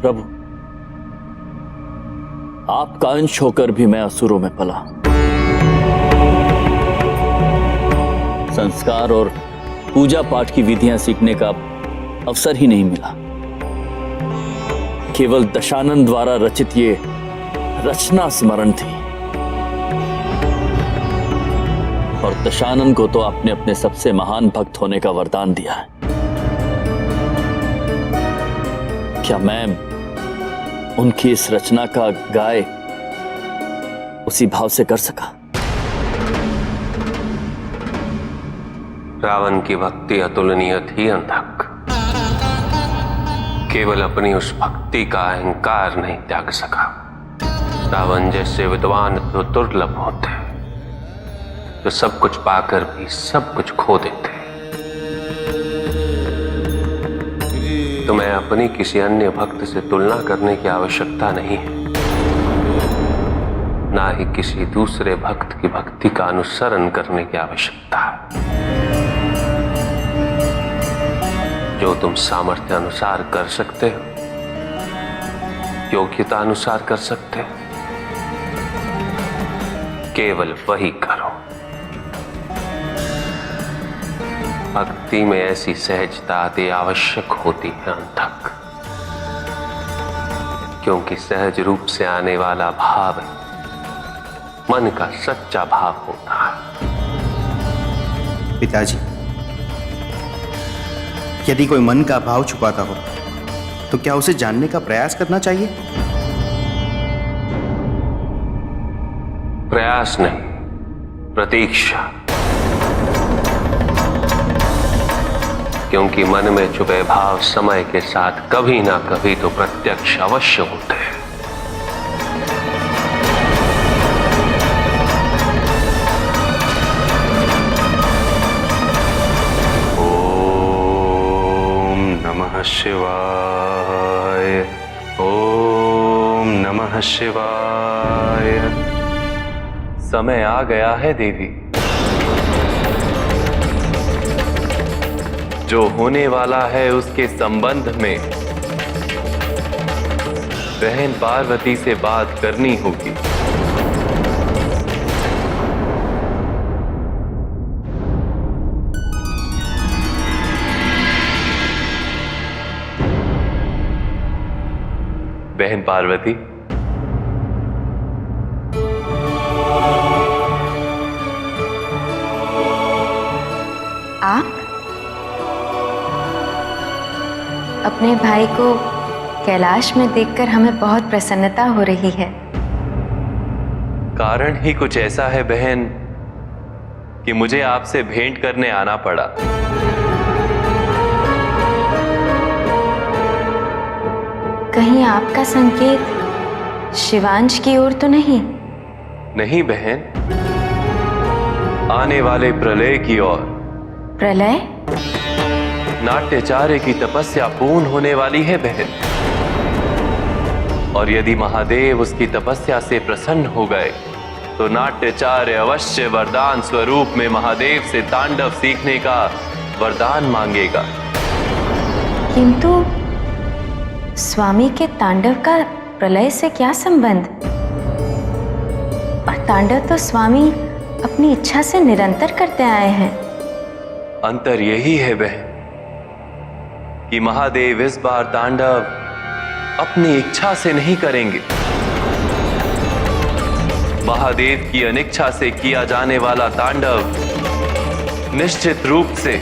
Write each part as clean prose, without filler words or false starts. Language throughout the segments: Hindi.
प्रभु, आपका अंश होकर भी मैं असुरों में पला। संस्कार और पूजा पाठ की विधियां सीखने का अवसर ही नहीं मिला। केवल दशानन द्वारा रचित ये रचना स्मरण थी, और दशानन को तो आपने अपने सबसे महान भक्त होने का वरदान दिया है। क्या मैं उनकी इस रचना का गाय उसी भाव से कर सका? रावण की भक्ति अतुलनीय थी अंधक। केवल अपनी उस भक्ति का अहंकार नहीं त्याग सका। रावण जैसे विद्वान तो दुर्लभ होते, जो सब कुछ पाकर भी सब कुछ खो देते। तुम्हें अपनी किसी अन्य भक्त से तुलना करने की आवश्यकता नहीं है, ना ही किसी दूसरे भक्त की भक्ति का अनुसरण करने की आवश्यकता है। जो तुम सामर्थ्य अनुसार कर सकते हो, योग्यता अनुसार कर सकते हो, केवल वही करो। भक्ति में ऐसी सहजता अति आवश्यक होती है अंधक, क्योंकि सहज रूप से आने वाला भाव मन का सच्चा भाव होता है। पिताजी, यदि कोई मन का भाव छुपाता हो तो क्या उसे जानने का प्रयास करना चाहिए? प्रयास नहीं, प्रतीक्षा। क्योंकि मन में छुपे भाव समय के साथ कभी ना कभी तो प्रत्यक्ष अवश्य होते हैं। शिवाय, ओम नमः शिवाय। समय आ गया है देवी। जो होने वाला है उसके संबंध में बहन पार्वती से बात करनी होगी। बहन पार्वती, आप अपने भाई को कैलाश में देखकर हमें बहुत प्रसन्नता हो रही है। कारण ही कुछ ऐसा है बहन कि मुझे आपसे भेंट करने आना पड़ा। कहीं आपका संकेत शिवांश की ओर तो नहीं? नहीं बहन, आने वाले प्रलय की ओर। प्रलय? नाट्याचार्य की तपस्या पूर्ण होने वाली है बहन, और यदि महादेव उसकी तपस्या से प्रसन्न हो गए तो नाट्याचार्य अवश्य वरदान स्वरूप में महादेव से तांडव सीखने का वरदान मांगेगा। किंतु स्वामी के तांडव का प्रलय से क्या संबंध? और तांडव तो स्वामी अपनी इच्छा से निरंतर करते आए हैं। अंतर यही है बहन कि महादेव इस बार तांडव अपनी इच्छा से नहीं करेंगे। महादेव की अनिच्छा से किया जाने वाला तांडव निश्चित रूप से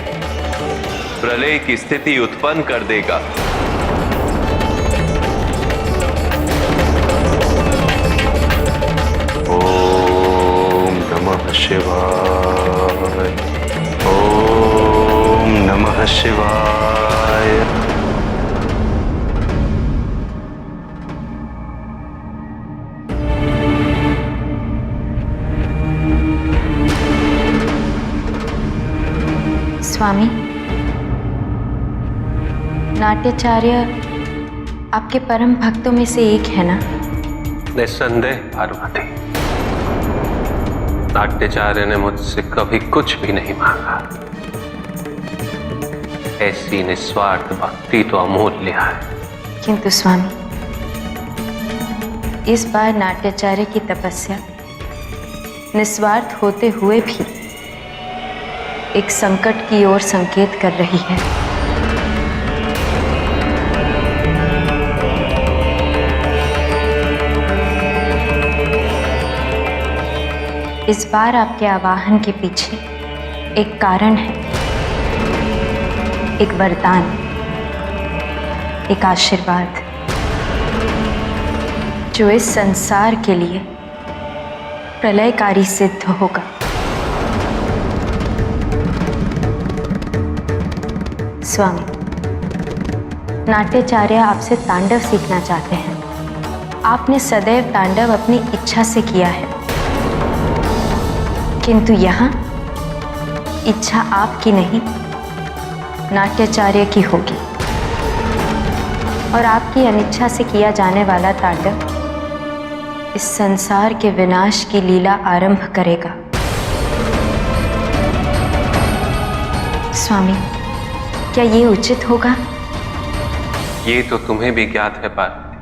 प्रलय की स्थिति उत्पन्न कर देगा। ओम नमः शिवाय, ओम नमः शिवाय। स्वामी, नाट्याचार्य आपके परम भक्तों में से एक है ना? निस्संदेह पार्वती, नाट्याचार्य ने मुझसे कभी कुछ भी नहीं मांगा। ऐसी निस्वार्थ भक्ति तो अमूल्य है। किंतु स्वामी, इस बार नाट्याचार्य की तपस्या निस्वार्थ होते हुए भी एक संकट की ओर संकेत कर रही है। इस बार आपके आवाहन के पीछे एक कारण है, एक वरदान, एक आशीर्वाद जो इस संसार के लिए प्रलयकारी सिद्ध होगा। स्वामी, नाट्याचार्य आपसे तांडव सीखना चाहते हैं। आपने सदैव तांडव अपनी इच्छा से किया है, किंतु यहाँ इच्छा आपकी नहीं, नाट्याचार्य की होगी। और आपकी अनिच्छा से किया जाने वाला तांडव इस संसार के विनाश की लीला आरंभ करेगा। स्वामी, क्या ये उचित होगा? ये तो तुम्हें भी ज्ञात है पार्वती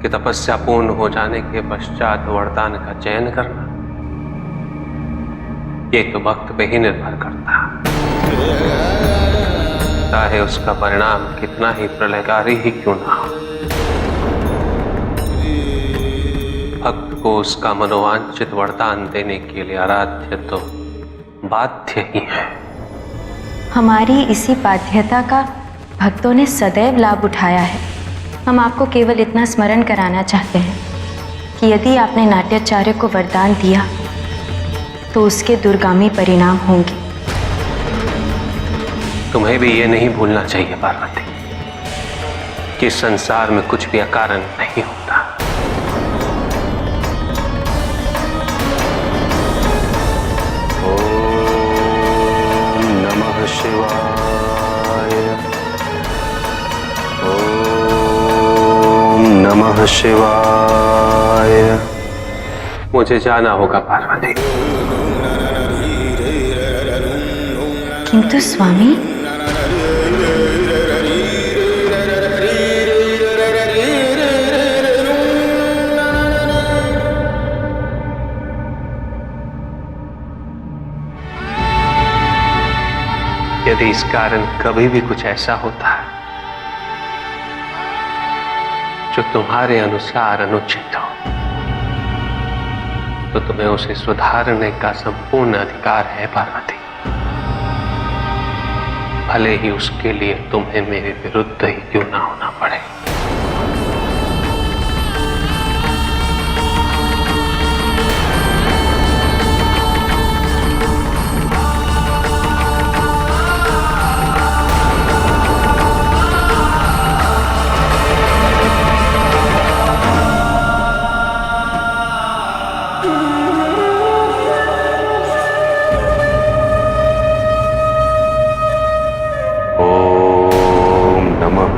कि तपस्या पूर्ण हो जाने के पश्चात वरदान का चयन करना ये तो भक्त पे ही निर्भर करता है, चाहे उसका परिणाम कितना ही प्रलयकारी ही क्यों ना हो। भक्त को उसका मनोवांछित वरदान देने के लिए आराध्य तो बाध्य ही है। हमारी इसी बाध्यता का भक्तों ने सदैव लाभ उठाया है। हम आपको केवल इतना स्मरण कराना चाहते हैं कि यदि आपने नाट्याचार्य को वरदान दिया तो उसके दुर्गामी परिणाम होंगे। तुम्हें भी ये नहीं भूलना चाहिए पार्वती कि संसार में कुछ भी अकारण नहीं होता। ओम नमः शिवाय। ओम नमः शिवाय। मुझे जाना होगा पार्वती। किंतु स्वामी, यदि इस कारण कभी भी कुछ ऐसा होता है जो तुम्हारे अनुसार अनुचित हो तो तुम्हें उसे सुधारने का संपूर्ण अधिकार है पार्वती, भले ही उसके लिए तुम्हें मेरे विरुद्ध ही क्यों ना होना पड़े।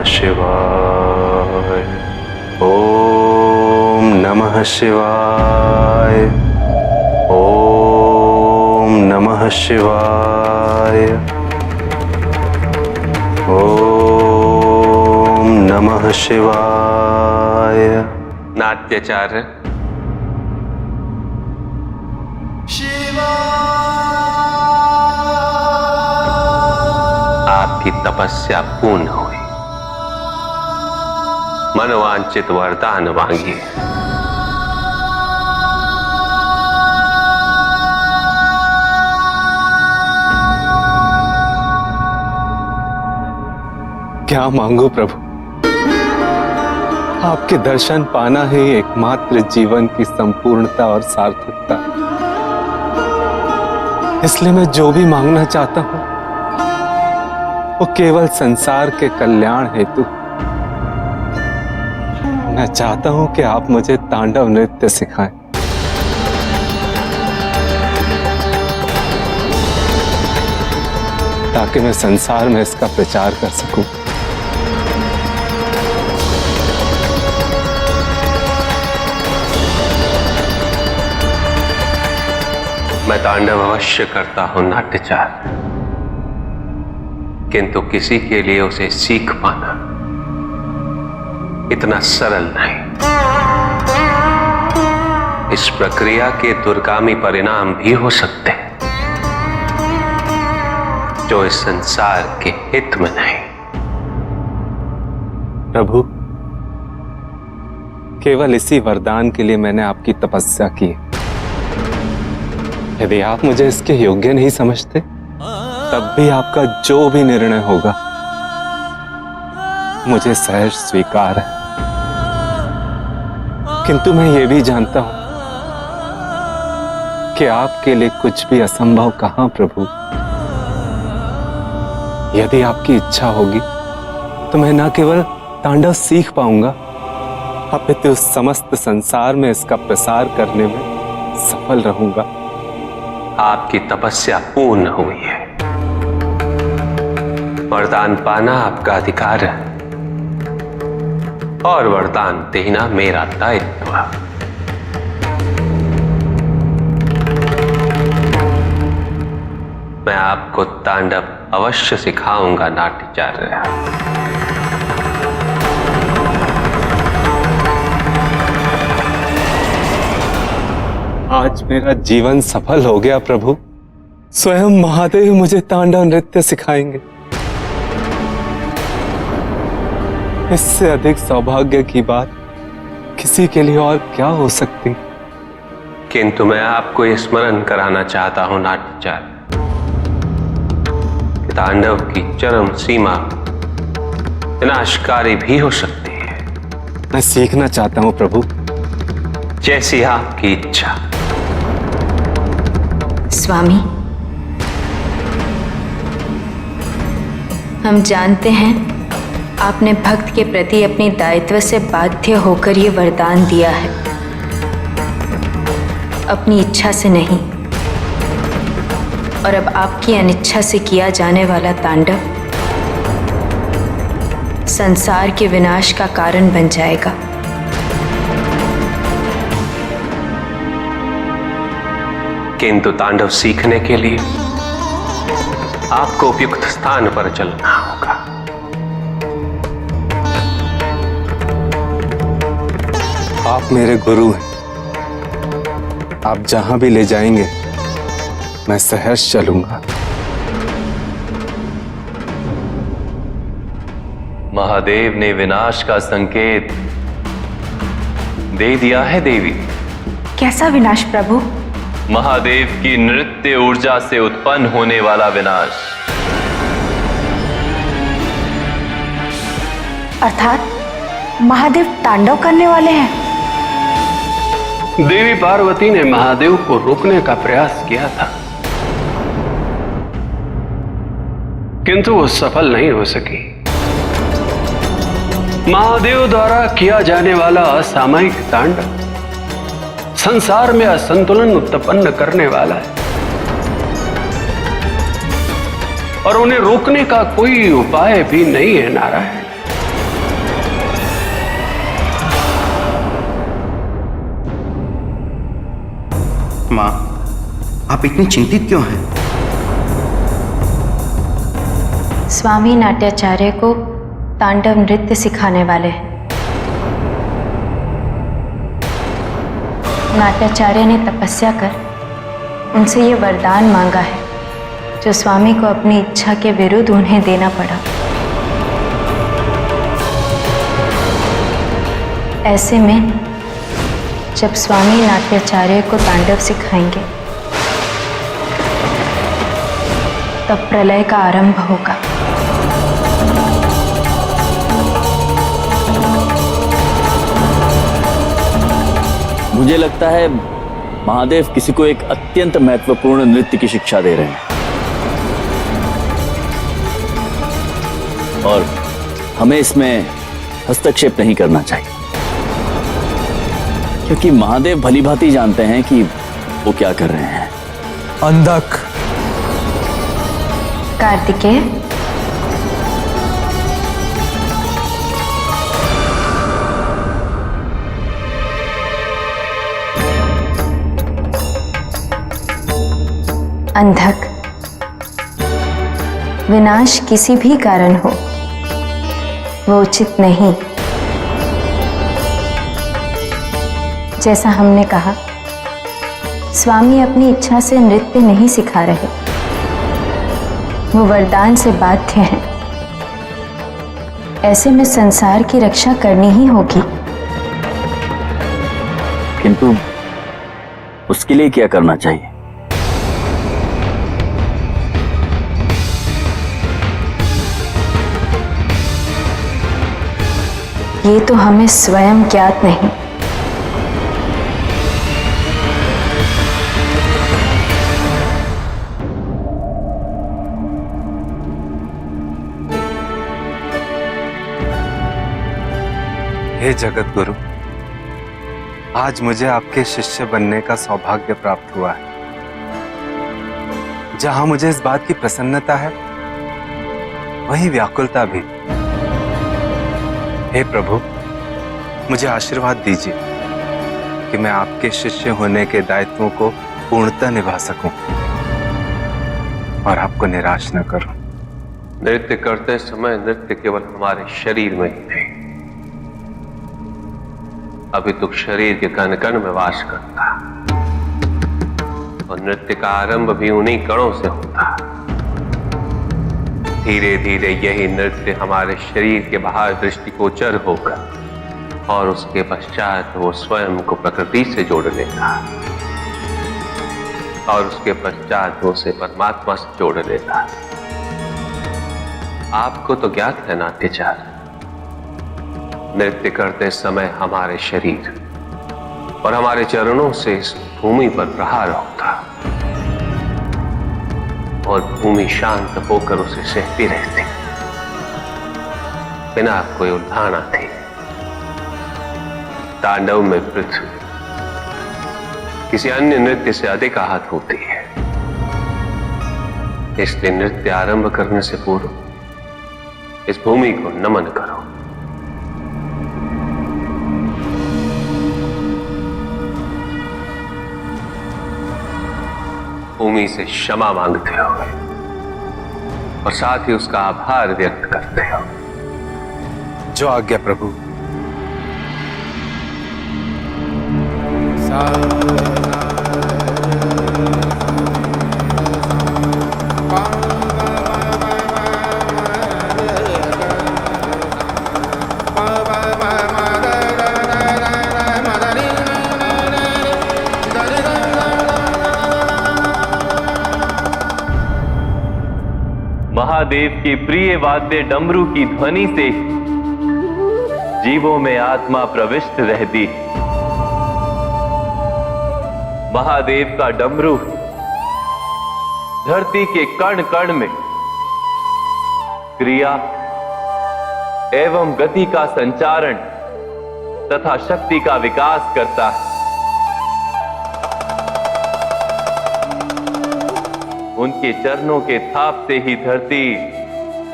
शिवाय। ओम नमः शिवाय। ओम नमः शिवाय। ओम नमः शिवाय। नाट्याचार्य, आपकी तपस्या पूर्ण हुई। मनोवांछित वरदान मांगिए। क्या मांगो प्रभु? आपके दर्शन पाना ही एकमात्र जीवन की संपूर्णता और सार्थकता। इसलिए मैं जो भी मांगना चाहता हूं वो केवल संसार के कल्याण हेतु। मैं चाहता हूं कि आप मुझे तांडव नृत्य सिखाएं, ताकि मैं संसार में इसका प्रचार कर सकूं। मैं तांडव अवश्य करता हूं नाट्याचार्य, किंतु किसी के लिए उसे सीख पाना इतना सरल नहीं। इस प्रक्रिया के दुर्गामी परिणाम भी हो सकते हैं जो इस संसार के हित में नहीं। प्रभु, केवल इसी वरदान के लिए मैंने आपकी तपस्या की। यदि आप मुझे इसके योग्य नहीं समझते, तब भी आपका जो भी निर्णय होगा मुझे सहर्ष स्वीकार है। किंतु मैं ये भी जानता हूं कि आपके लिए कुछ भी असंभव कहां प्रभु। यदि आपकी इच्छा होगी तो मैं न केवल तांडव सीख पाऊंगा, अपितु उस समस्त संसार में इसका प्रसार करने में सफल रहूंगा। आपकी तपस्या पूर्ण हुई है। वरदान पाना आपका अधिकार है और वरदान देना मेरा दायित्व है। मैं आपको तांडव अवश्य सिखाऊंगा नाट्याचार्य। आज मेरा जीवन सफल हो गया प्रभु। स्वयं महादेव मुझे तांडव नृत्य सिखाएंगे। इससे अधिक सौभाग्य की बात किसी के लिए और क्या हो सकती। किंतु मैं आपको यह स्मरण कराना चाहता हूं नाट्याचार्य, तांडव की चरम सीमा विनाशकारी भी हो सकती है। मैं सीखना चाहता हूं प्रभु। जैसी आपकी इच्छा। स्वामी, हम जानते हैं आपने भक्त के प्रति अपने दायित्व से बाध्य होकर ये वरदान दिया है, अपनी इच्छा से नहीं। और अब आपकी अनिच्छा से किया जाने वाला तांडव संसार के विनाश का कारण बन जाएगा। किंतु तांडव सीखने के लिए आपको उपयुक्त स्थान पर चलना होगा। आप मेरे गुरु हैं। आप जहां भी ले जाएंगे मैं सहर्ष चलूंगा। महादेव ने विनाश का संकेत दे दिया है देवी। कैसा विनाश प्रभु? महादेव की नृत्य ऊर्जा से उत्पन्न होने वाला विनाश। अर्थात महादेव तांडव करने वाले हैं। देवी पार्वती ने महादेव को रोकने का प्रयास किया था, किंतु वो सफल नहीं हो सकी। महादेव द्वारा किया जाने वाला असामयिक तांडव संसार में असंतुलन उत्पन्न करने वाला है और उन्हें रोकने का कोई उपाय भी नहीं है नारायण। मां, आप इतनी चिंतित क्यों हैं? स्वामी नाट्याचार्य को तांडव नृत्य सिखाने वाले हैं। नाट्याचार्य ने तपस्या कर उनसे ये वरदान मांगा है जो स्वामी को अपनी इच्छा के विरुद्ध उन्हें देना पड़ा। ऐसे में जब स्वामी नाट्याचार्य को तांडव सिखाएंगे तब प्रलय का आरंभ होगा। मुझे लगता है महादेव किसी को एक अत्यंत महत्वपूर्ण नृत्य की शिक्षा दे रहे हैं और हमें इसमें हस्तक्षेप नहीं करना चाहिए, क्योंकि महादेव भलीभांति जानते हैं कि वो क्या कर रहे हैं। अंधक। कार्तिकेय, अंधक, विनाश किसी भी कारण हो वो उचित नहीं। जैसा हमने कहा, स्वामी अपनी इच्छा से नृत्य नहीं सिखा रहे, वो वरदान से बाध्य हैं। ऐसे में संसार की रक्षा करनी ही होगी। किंतु उसके लिए क्या करना चाहिए? ये तो हमें स्वयं ज्ञात नहीं। हे जगत गुरु, आज मुझे आपके शिष्य बनने का सौभाग्य प्राप्त हुआ है। जहां मुझे इस बात की प्रसन्नता है, वहीं व्याकुलता भी। हे प्रभु, मुझे आशीर्वाद दीजिए कि मैं आपके शिष्य होने के दायित्वों को पूर्णतः निभा सकूं और आपको निराश न करूं। नृत्य करते समय नृत्य केवल हमारे शरीर में ही नहीं, अभी तो शरीर के कण कण में वास करता, और नृत्य का आरंभ भी उन्हीं कणों से होता। धीरे धीरे यही नृत्य हमारे शरीर के बाहर दृष्टिगोचर होकर और उसके पश्चात वो स्वयं को प्रकृति से जोड़ लेता, और उसके पश्चात वो उसे परमात्मा से जोड़ लेता। आपको तो ज्ञात है नाट्यचार, नृत्य करते समय हमारे शरीर और हमारे चरणों से इस भूमि पर प्रहार होता और भूमि शांत होकर उसे सहती रहती, बिना कोई उल्हान आती। तांडव में पृथ्वी किसी अन्य नृत्य से अधिक आहत होती है, इसलिए नृत्य आरंभ करने से पूर्व इस भूमि को नमन करो। भूमि से क्षमा मांगते हो और साथ ही उसका आभार व्यक्त करते हो। जो आज्ञा प्रभु। महादेव के प्रिय वाद्य डमरू की ध्वनि से जीवों में आत्मा प्रविष्ट रहती। महादेव का डमरू धरती के कण कण में क्रिया एवं गति का संचारण तथा शक्ति का विकास करता है। उनके चरणों के थाप से ही धरती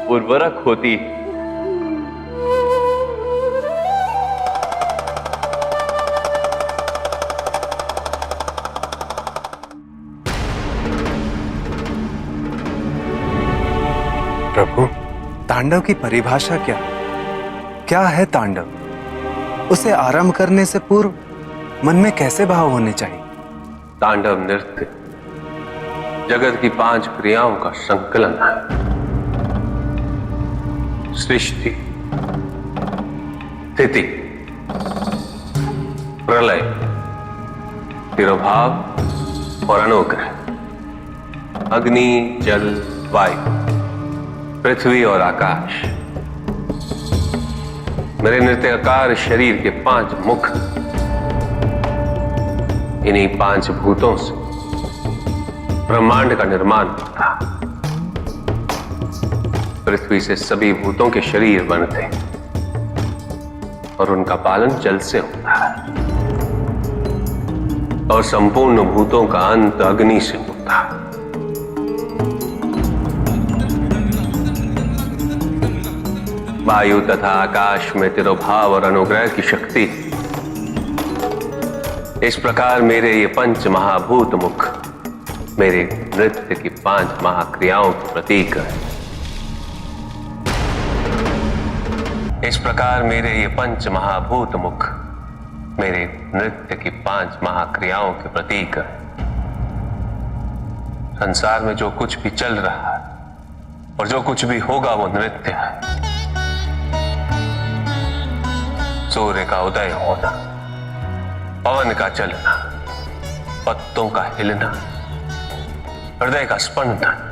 उर्वरक होती। प्रभु, तांडव की परिभाषा क्या? क्या है तांडव? उसे आरंभ करने से पूर्व मन में कैसे भाव होने चाहिए? तांडव नृत्य जगत की 5 क्रियाओं का संकलन है। सृष्टि, स्थिति, प्रलय, तिरोभाव और अनुग्रह। अग्नि, जल, वायु, पृथ्वी और आकाश। मेरे नृत्याकार शरीर के 5 मुख, इन्हीं 5 भूतों से ब्रह्मांड का निर्माण होता। पृथ्वी से सभी भूतों के शरीर बनते और उनका पालन जल से होता है, और संपूर्ण भूतों का अंत अग्नि से होता है। वायु तथा आकाश में तिरोभाव और अनुग्रह की शक्ति। इस प्रकार मेरे ये 5 महाभूत मुख मेरे नृत्य की 5 महाक्रियाओं की प्रतीक है। इस प्रकार मेरे ये 5 महाभूत मुख मेरे नृत्य की 5 महाक्रियाओं के प्रतीक है। संसार में जो कुछ भी चल रहा है और जो कुछ भी होगा वो नृत्य है। सूर्य का उदय होना, पवन का चलना, पत्तों का हिलना, हृदय का स्पंदन,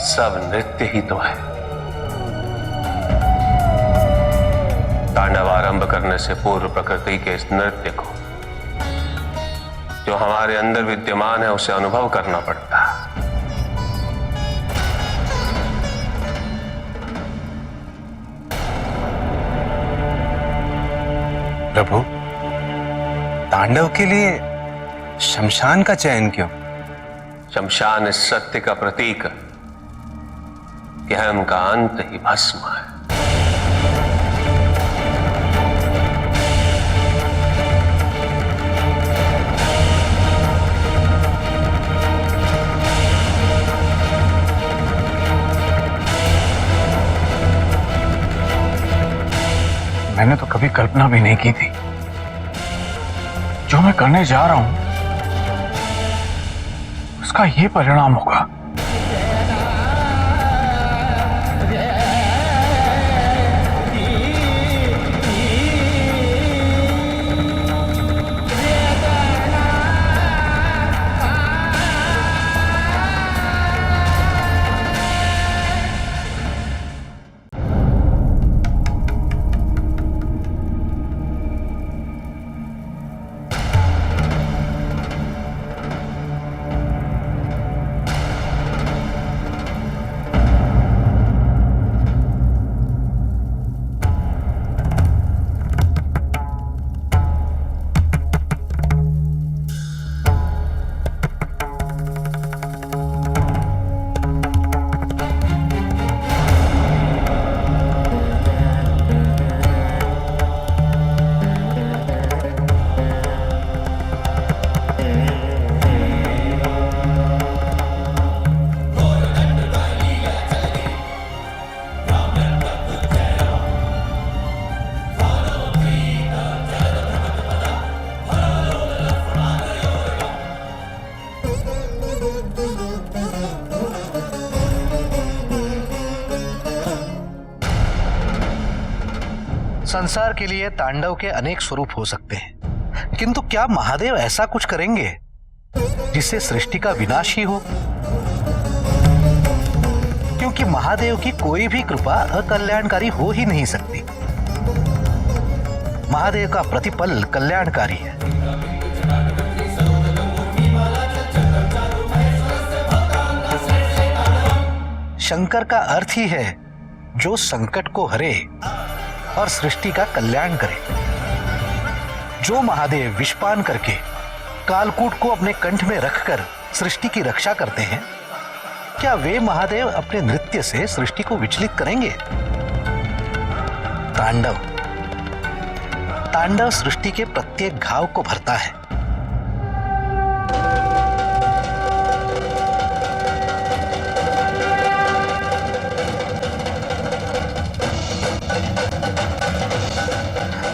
सब नृत्य ही तो है। तांडव आरंभ करने से पूर्व प्रकृति के इस नृत्य को जो हमारे अंदर विद्यमान है उसे अनुभव करना पड़ता है। प्रभु, तांडव के लिए शमशान का चयन क्यों? शमशान इस सत्य का प्रतीक है कि अहम का अंत ही भस्म है। मैंने तो कभी कल्पना भी नहीं की थी जो मैं करने जा रहा हूं उसका ये परिणाम होगा। संसार के लिए तांडव के अनेक स्वरूप हो सकते हैं, किंतु क्या महादेव ऐसा कुछ करेंगे जिससे सृष्टि का विनाश ही हो? क्योंकि महादेव की कोई भी कृपा अकल्याणकारी हो ही नहीं सकती। महादेव का प्रतिपल कल्याणकारी है। शंकर का अर्थ ही है जो संकट को हरे और सृष्टि का कल्याण करे। जो महादेव विषपान करके कालकूट को अपने कंठ में रखकर सृष्टि की रक्षा करते हैं, क्या वे महादेव अपने नृत्य से सृष्टि को विचलित करेंगे? तांडव तांडव सृष्टि के प्रत्येक घाव को भरता है।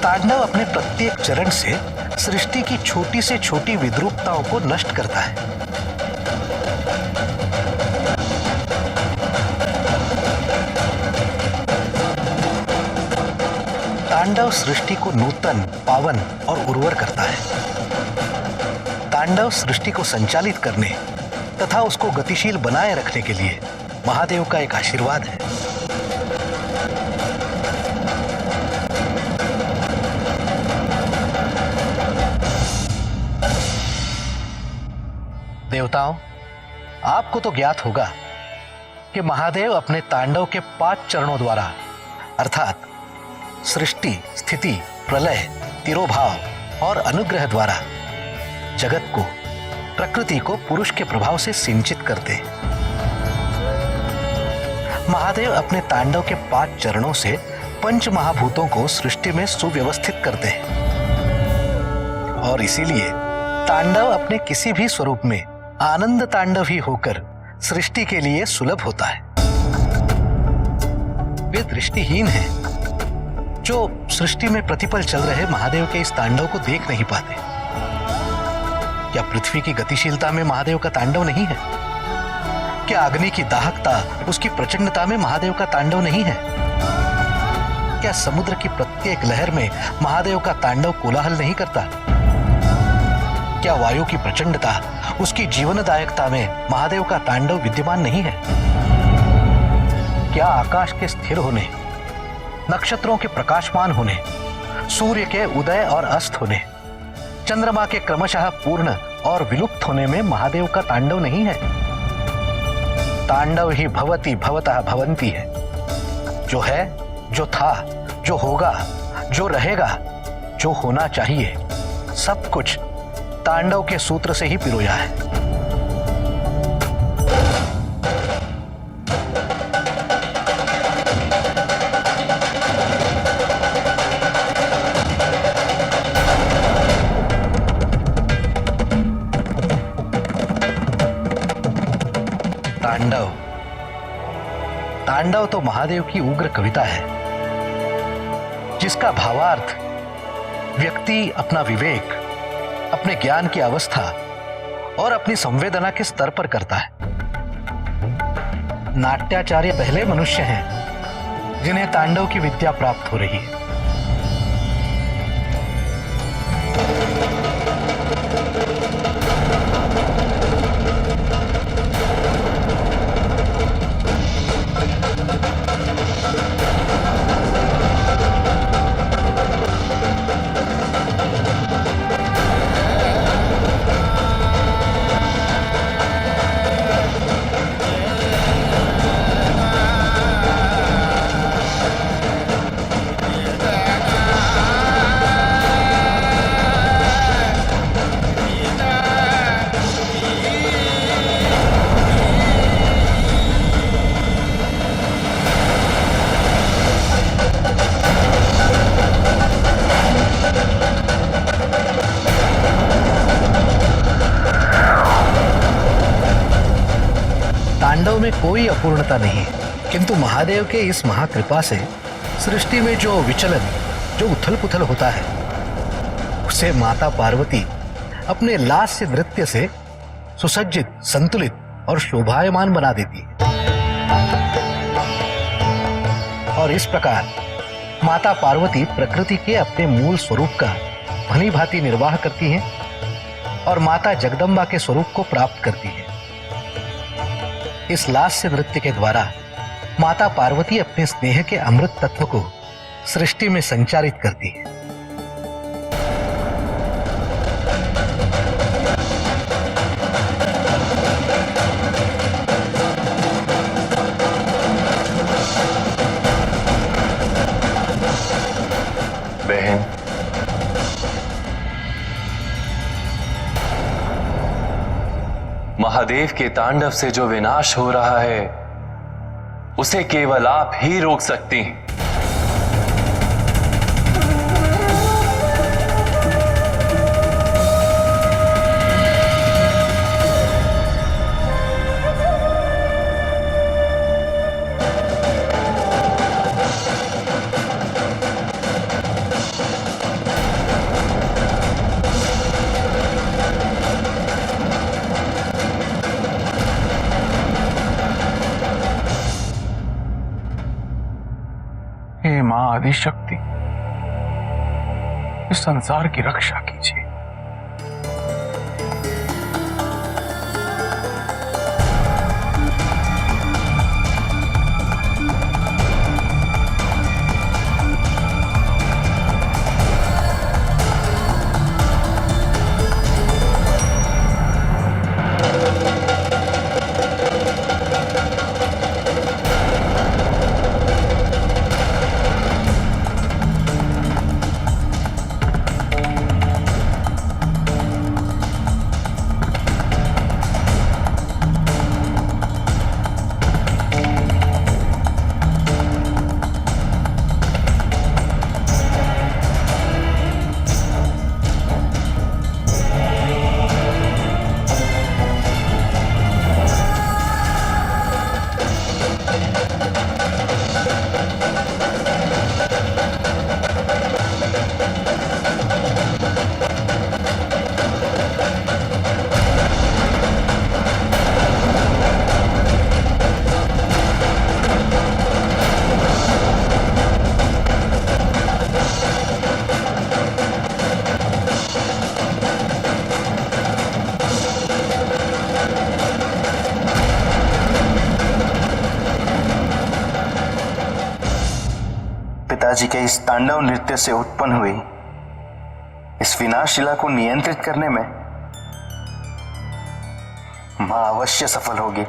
तांडव अपने प्रत्येक चरण से सृष्टि की छोटी से छोटी विद्रूपताओं को नष्ट करता है। तांडव सृष्टि को नूतन, पावन और उर्वर करता है। तांडव सृष्टि को संचालित करने तथा उसको गतिशील बनाए रखने के लिए महादेव का एक आशीर्वाद है। देवताओं, आपको तो ज्ञात होगा कि महादेव अपने तांडव के 5 चरणों द्वारा अर्थात सृष्टि, स्थिति, प्रलय, तिरोभाव और अनुग्रह द्वारा जगत को, प्रकृति को पुरुष के प्रभाव से सिंचित करते हैं। महादेव अपने तांडव के 5 चरणों से पंच महाभूतों को सृष्टि में सुव्यवस्थित करते हैं और इसीलिए तांडव अपने किसी भी स्वरूप में आनंद तांडव ही होकर सृष्टि के लिए सुलभ होता है। वे दृष्टिहीन हैं, जो सृष्टि में प्रतिपल चल रहे महादेव के इस तांडव को देख नहीं पाते? क्या पृथ्वी की गतिशीलता में महादेव का तांडव नहीं है? क्या अग्नि की दाहकता, उसकी प्रचंडता में महादेव का तांडव नहीं है? क्या समुद्र की प्रत्येक लहर में महादेव का तांडव कोलाहल नहीं करता? क्या वायु की प्रचंडता, उसकी जीवनदायकता में महादेव का तांडव विद्यमान नहीं है? क्या आकाश के स्थिर होने, नक्षत्रों के प्रकाशमान होने, सूर्य के उदय और अस्त होने, चंद्रमा के क्रमशः पूर्ण और विलुप्त होने में महादेव का तांडव नहीं है? तांडव ही भवति भवतः भवंती है। जो है, जो था, जो होगा, जो रहेगा, जो होना चाहिए, सब कुछ तांडव के सूत्र से ही पिरोया है। तांडव, तांडव तो महादेव की उग्र कविता है, जिसका भावार्थ व्यक्ति अपना विवेक, अपने ज्ञान की अवस्था और अपनी संवेदना के स्तर पर करता है। नाट्याचार्य पहले मनुष्य हैं जिन्हें तांडव की विद्या प्राप्त हो रही है। तांडव में कोई अपूर्णता नहीं, किंतु महादेव के इस महाकृपा से सृष्टि में जो विचलन, जो उथल पुथल होता है, उसे माता पार्वती अपने लास्य नृत्य से सुसज्जित, संतुलित और शोभायमान बना देती है। और इस प्रकार माता पार्वती प्रकृति के अपने मूल स्वरूप का भली भांति निर्वाह करती हैं और माता जगदम्बा के स्वरूप को प्राप्त करती है। इस लास्य नृत्य के द्वारा माता पार्वती अपने स्नेह के अमृत तत्व को सृष्टि में संचारित करती है। बहन, महादेव के तांडव से जो विनाश हो रहा है, उसे केवल आप ही रोक सकती हैं। हे मां आदिशक्ति, इस संसार की रक्षा कीजिए। माता जी के इस तांडव नृत्य से उत्पन्न हुई इस विनाशशिला को नियंत्रित करने में मां अवश्य सफल होगी।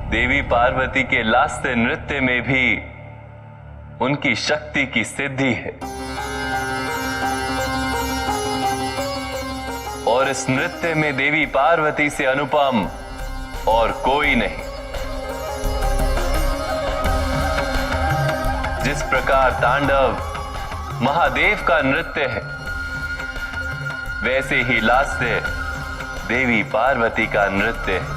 देवी पार्वती के लास्य नृत्य में भी उनकी शक्ति की सिद्धि है और इस नृत्य में देवी पार्वती से अनुपम और कोई नहीं। जिस प्रकार तांडव महादेव का नृत्य है, वैसे ही लास्य देवी पार्वती का नृत्य है।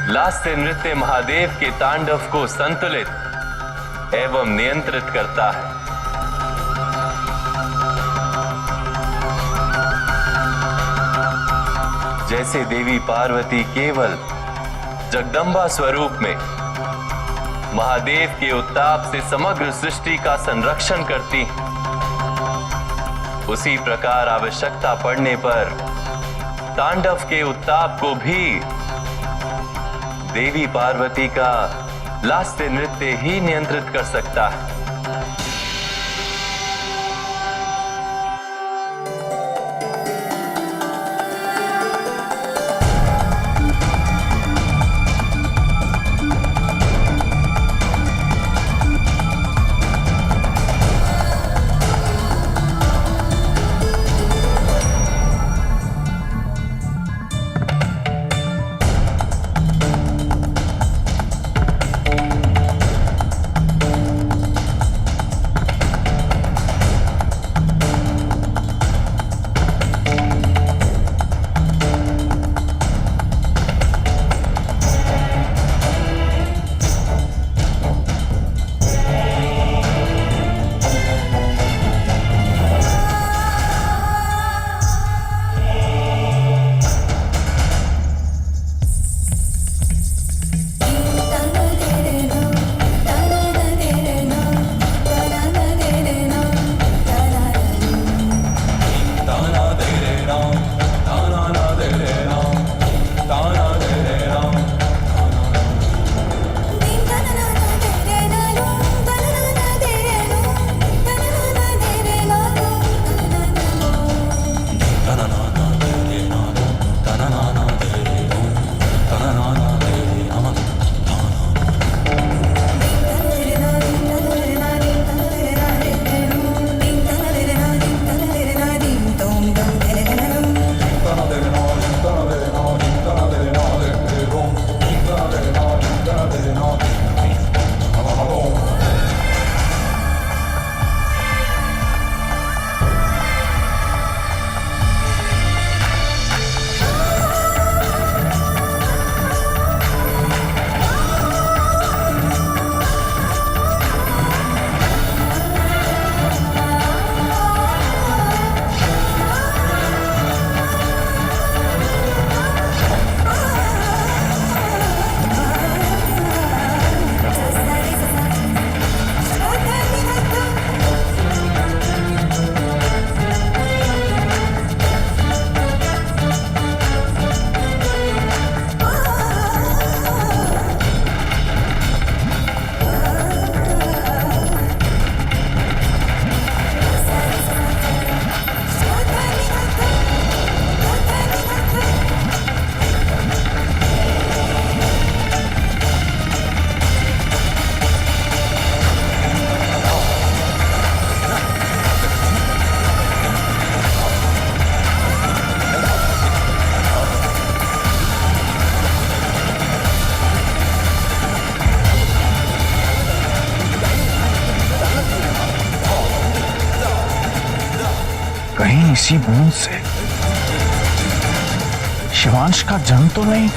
लास्य नृत्य महादेव के तांडव को संतुलित एवं नियंत्रित करता है। जैसे देवी पार्वती केवल जगदम्बा स्वरूप में महादेव के उत्ताप से समग्र सृष्टि का संरक्षण करती, उसी प्रकार आवश्यकता पड़ने पर तांडव के उत्ताप को भी देवी पार्वती का लास्य नृत्य ही नियंत्रित कर सकता है। कहीं इसी बूंद से शिवांश का जन्म तो नहीं?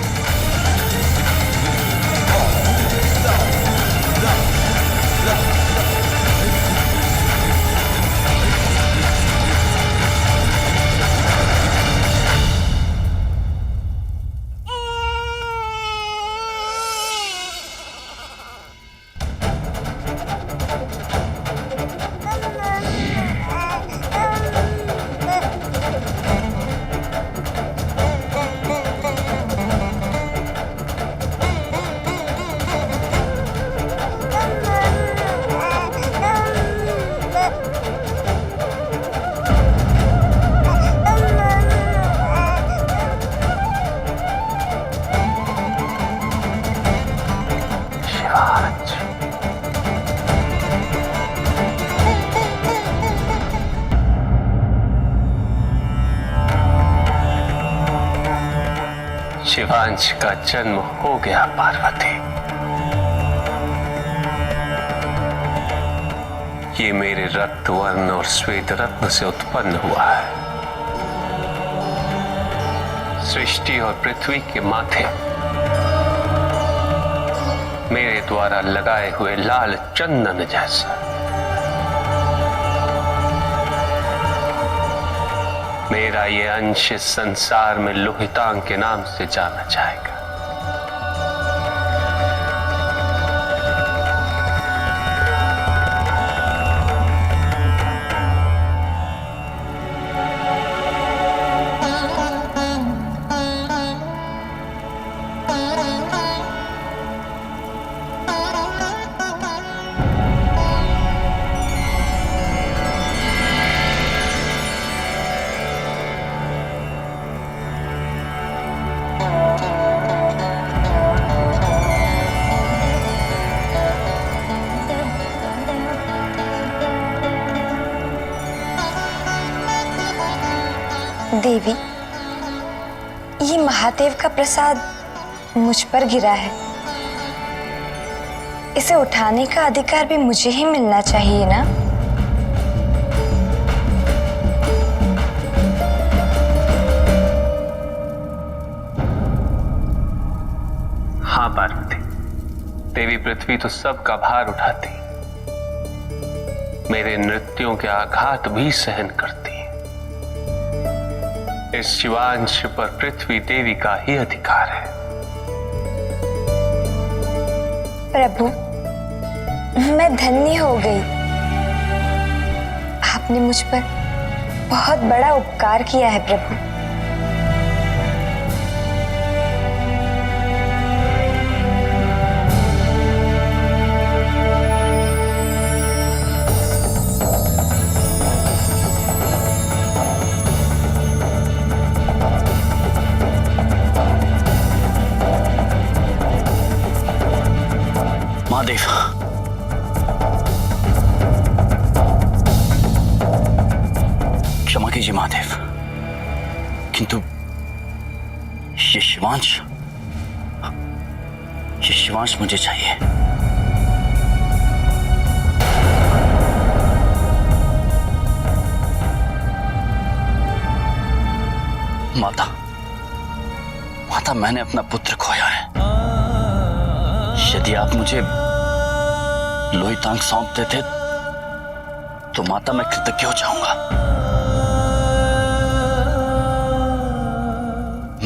शिवांश का जन्म हो गया पार्वती। ये मेरे रक्त वर्ण और श्वेत रत्न से उत्पन्न हुआ है। सृष्टि और पृथ्वी के माथे मेरे द्वारा लगाए हुए लाल चंदन जैसा मेरा ये अंश इस संसार में लोहितांग के नाम से जाना जाएगा। देवी, ये महादेव का प्रसाद मुझ पर गिरा है। इसे उठाने का अधिकार भी मुझे ही मिलना चाहिए ना? हाँ पार्वती, देवी पृथ्वी तो सबका भार उठाती, मेरे नृत्यों के आघात भी सहन करती। इस शिवांश पर पृथ्वी देवी का ही अधिकार है। प्रभु, मैं धन्य हो गई। आपने मुझ पर बहुत बड़ा उपकार किया है प्रभु। महादेव, क्षमा कीजिए महादेव, किंतु ये शिवांश मुझे चाहिए। माता, मैंने अपना पुत्र खोया है। यदि आप मुझे लोहितांग सौंप देते तो माता मैं कृतज्ञ हो जाऊंगा।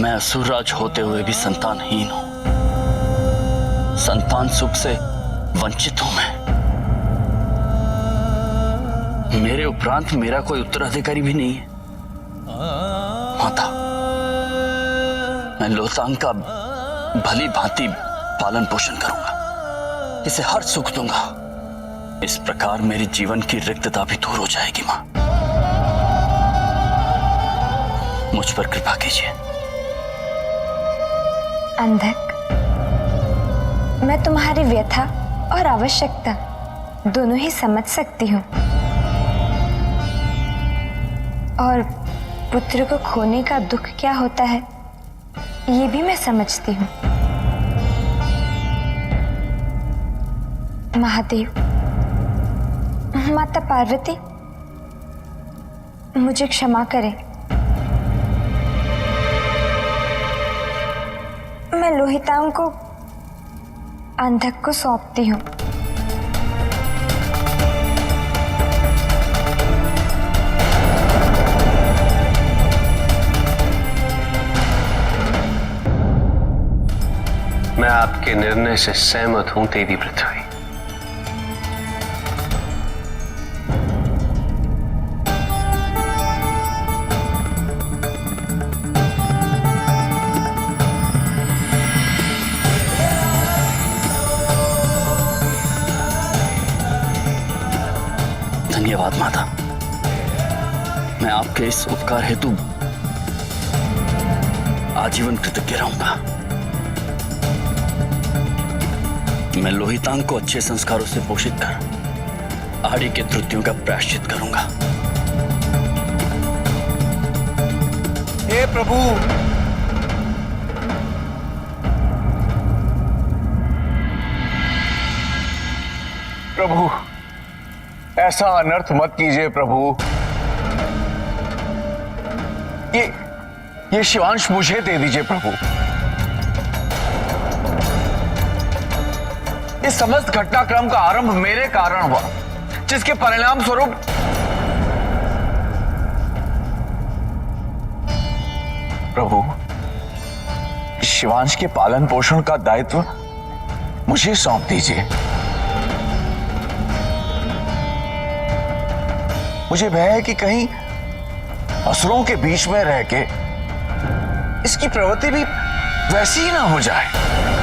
मैं असुरराज होते हुए भी संतानहीन हूं, संतान सुख से वंचित हूं मैं। मेरे उपरांत मेरा कोई उत्तराधिकारी भी नहीं है। माता, मैं लोहितांग का भली भांति पालन पोषण करूंगा, इसे हर सुख दूंगा। इस प्रकार मेरे जीवन की रिक्तता भी दूर हो जाएगी। मां, मुझ पर कृपा कीजिए। अंधक, मैं तुम्हारी व्यथा और आवश्यकता दोनों ही समझ सकती हूँ, और पुत्र को खोने का दुख क्या होता है ये भी मैं समझती हूँ। महादेव, माता पार्वती, मुझे क्षमा करें। मैं लोहितांग को अंधक को सौंपती हूँ। मैं आपके निर्णय से सहमत हूं देवी पृथ्वी। धन्यवाद माता। मैं आपके इस उपकार हेतु आजीवन कृतज्ञ रहूंगा। मैं लोहितांग को अच्छे संस्कारों से पोषित कर आड़ी के त्रुटियों का प्रायश्चित करूंगा। हे प्रभु, प्रभु ऐसा अनर्थ मत कीजिए प्रभु। ये शिवांश मुझे दे दीजिए प्रभु। इस समस्त घटनाक्रम का आरंभ मेरे कारण हुआ, जिसके परिणाम स्वरूप प्रभु शिवांश के पालन पोषण का दायित्व मुझे सौंप दीजिए। मुझे भय है कि कहीं असुरों के बीच में रह के इसकी प्रवृत्ति भी वैसी ही ना हो जाए।